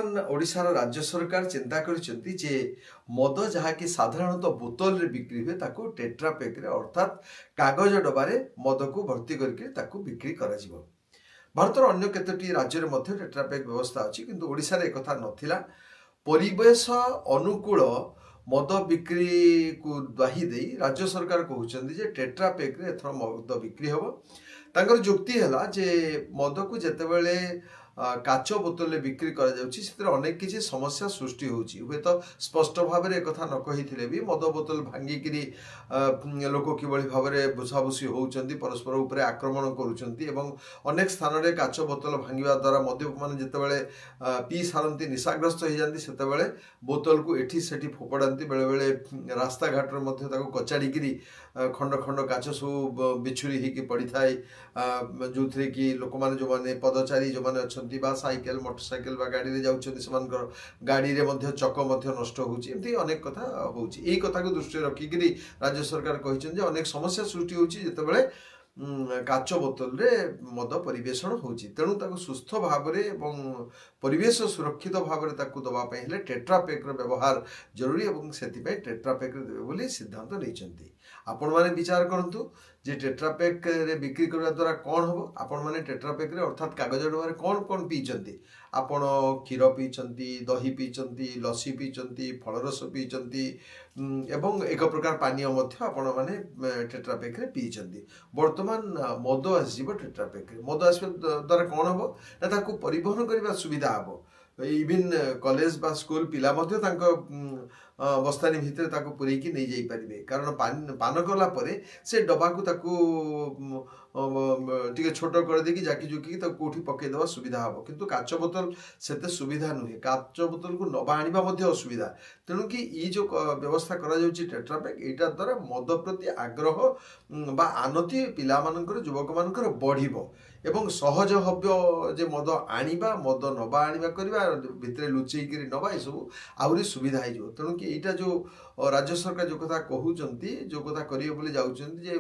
बर्तमान ओडिशार राज्य सरकार चिंता करिसेंती जे मद जहाँकि साधारणतः बोतल रे बिक्री हुए ताको टेट्रा पैक रे अर्थात कागज डबारे मद को भर्ती करके ताको बिक्री करा जिवो। भारतर अन्य केतोटी राज्य रे मध्य टेट्रा पैक व्यवस्था अछि किंतु ओडिशा रे एकथा नथिला। परिवेश अनुकूल मद बिक्री को द्वाही दे राज्य सरकार कहउछंती जे टेट्रा पैक रे एथर मद बिक्री हबो। तांकर जुक्ति हैला जे मद को जेतेबेले काच बोतल रे बिक्री करा जाउछि सेतिर अनेक किछि समस्या सृष्टि होउछि। हुए तो स्पष्ट भाव रे कथा न कहिथिले भी मद बोतल भांगी किरी लोक किबळी भाव रे बुझाबुझी होउछंती, परस्पर ऊपर आक्रमण करूछंती एवं अनेक स्थान रे काच बोतल भांगिबा द्वारा मद्यप माने जेतेबेले पी सारंती निशाग्रस्त हो जांती सेतेबेले बोतल को एठी सेठी फोपडांती, बेले बेले रास्ता घाट रे मध्ये ताको कचाडी किरी खंड खंड काच सब बिछुरी ही की पड़ी थाए, जोथरे कि लोक माने जो माने पदचारी जो माने अछंती बा साइकेल मोटरसाइकेल बा गाड़ी रे जाउछंती सेमानकर गाड़ी रे मध्ये चक मध्ये नष्ट होउची। एमती अनेक कथा होउची। एई कथा को दृष्टि रखी किरी राज्य सरकार कहिछन जे अनेक समस्या सृष्टि होउची जेतेबेले काच बोतल रे मद परिवेषण होउची। तेणु ताको सुस्थ भाव रे एवं परिवेश सुरक्षित भाव रे ताको दबा पई हेले टेट्रा पैक रो व्यवहार जरूरी एवं सेति पई टेट्रा पैक रे देबे बोली सिद्धांत नैचंती। आपण माने विचार करंतु जे टेट्रा पैक रे बिक्री करबा द्वारा कोन हबो। आपण माने टेट्रा पैक रे अर्थात कागज डबारे कोन कोन पीचंती। आपण क्षीर पीचंती, दही पीचंती, लस्सी पीचंती, फल रस पीचंती एवं एक प्रकार पानीय मध्य आपण माने टेट्रा पैक रे पीचंती। वर्तमान मद आसीबो टेट्रा पैक रे। मद आसीबा द्वारा कोन हबो ना ताको परिवहन करबा सुविधा हबो। इवन कॉलेज बा स्कूल पिला मध्य तांको बस्तानी भितर ताको पुरै की नै जाई परिबे, कारण पान कला परे से डबा को ताको टिके छोट कर दे कि जाकी जुकी ताको कोठी पके देबा सुविधा हबो। किंतु काच बोतल सेते सुविधा नुहे। काच बोतल को नबा आनिबा मध्य असुविधा। तेणु कि ई जो व्यवस्था करा जाउची टेट्रा पैक एटा द्वारा मद प्रति आग्रह बा आनति पिला मानकर युवक मानकर बढ़िबो एवं सहज हब्य जे मद आनिबा मद नबा आनिबा करबा भितरे लुचेई करी नबा ए सब आउरी सुविधा हो जो। तेणु कि एटा जो राज्य सरकार जो कथा कहउचंती जो कथा करियो बोली जाउचंती जे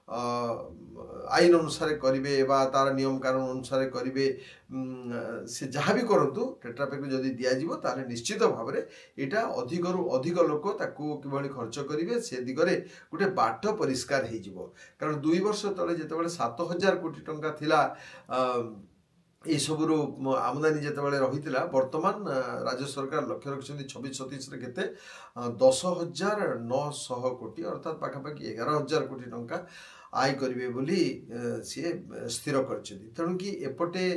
आईन अनुसार करिवे बा तार नियम कानून अनुसार करिवे, से जहाँ भी करंतु टेट्रा पैक जदि दिया जिवो ताले निश्चित भाव रे एटा अधिक रु अधिक लोक ताकू किभଳି खर्च करिवे से दिगरे गुटे बाट परिष्कार हे जिवो। कारण 2 वर्ष तले जेतेबेले 7000 कोटी टंका थिला ये सबुरु आमदानी जेतेबेले रहितिला, वर्तमान राज्य सरकार लक्ष्य रखिसंती 26-27 रे केते 10,900 कोटी अर्थात पाखापाखि 11,000 कोटी टंका आय करिवे बोली सी स्थिर करछथि। तेणु कि एपटे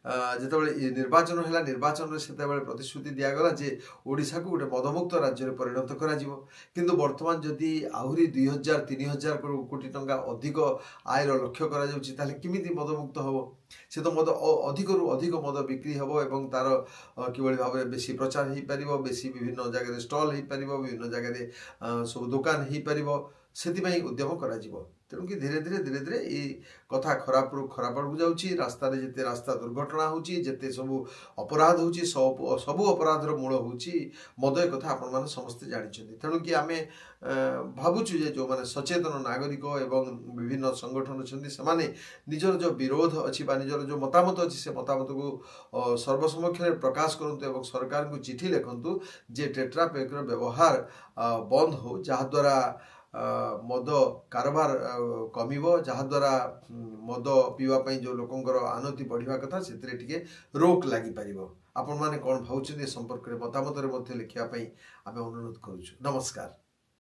जेतेबेले निर्वाचन हैला निर्वाचन रे सेतेबेले प्रतिश्रुति दिया गला जे ओडिशा को गोटे मदमुक्त राज्य रे परिणत करा जिवो। किंतु वर्तमान जदि आहुरी 2,000-3,000 कोटी टंका अधिक आय रो लक्ष्य करा जाउची ताले किमिति मदमुक्त हबो। से तो मद अधिक रु अधिक मद बिक्री हबो एवं तार किभଳି भाबरे बेसी प्रचार हेई परिबो, बेसी विभिन्न जगह रे स्टॉल हेई परिबो, विभिन्न जगह रे सब दुकान हेई परिबो, सेति पई उद्यम करा जिवो। तेणु कि धीरे धीरे ये कथा खराब रु खराब आड़क जाउची। रास्ता रे जेते रास्ता दुर्घटना होउची, जेते सबु अपराध होउची, सबु अपराधर मूल होउची मद। ए कथा आपण माने समस्त जानिछथि। तेणु कि आमे भाबुछु जे जो माने सचेतन नागरिक एवं विभिन्न संगठन छथि से माने निजर जो विरोध अछि बा निजर जो मतामत अछि से मतामत को सर्वसमक्ष रे प्रकाश करंतु एवं सरकार को चिठी लिखंतु जे टेट्रा पैक रो व्यवहार बंद हो, जहा द्वारा मद कारोबार कमिबो, जहा द्वारा मद पीवा पई जो लोकंकर आनति बढ़िवा कथा सेतरे टिके रोक लागि परिबो। आपण माने कोन भाउछथि संपर्क रे मतामत रे मध्ये लिखिया पई आमे अनुरोध करूछु। नमस्कार।